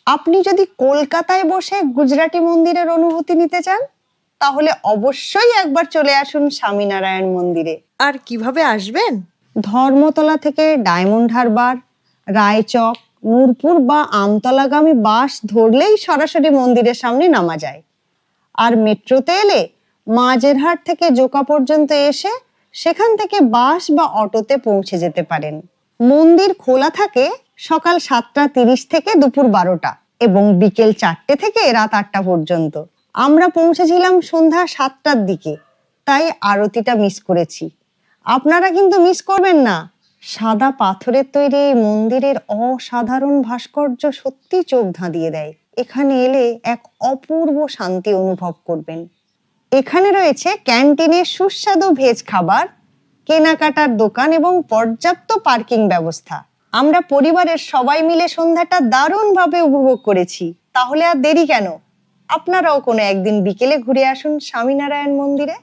আপনি যদি কলকাতায় বসে গুজরাটি মন্দিরের অনুভূতি নিতে চান, তাহলে অবশ্যই একবার চলে আসুন স্বামীনারায়ণ মন্দিরে। আর কিভাবে আসবেন? ধর্মতলা থেকে ডায়মন্ড হারবার, রায়চক, নূরপুর বা আমতলাগামী বাস ধরলেই সরাসরি মন্দিরের সামনে নামা যায়। আর মেট্রোতে এলে মাঝেরহাট থেকে জোকা পর্যন্ত এসে সেখান থেকে বাস বা অটোতে পৌঁছে যেতে পারেন। মন্দির খোলা থাকে সকাল 7:30 থেকে দুপুর 12টা এবং বিকেল 4টে থেকে রাত 8টা পর্যন্ত। আমরা পৌঁছেছিলাম সন্ধ্যা 7টার দিকে, তাই আরতিটা মিস করেছি। আপনারা কিন্তু মিস করবেন না। সাদা পাথরের তৈরি এই মন্দিরের অসাধারণ ভাস্কর্য সত্যি চোখ ধাঁধিয়ে দেয়। এখানে এলে এক অপূর্ব শান্তি অনুভব করবেন। এখানে রয়েছে ক্যান্টিনের সুস্বাদু ভেজ খাবার, কেনাকাটার দোকান এবং পর্যাপ্ত পার্কিং ব্যবস্থা। আমরা পরিবারের সবাই মিলে সন্ধ্যাটা দারুণভাবে উপভোগ করেছি। তাহলে আর দেরি কেন? আপনারাও কোনো একদিন বিকেলে ঘুরে আসুন স্বামীনারায়ণ মন্দিরে।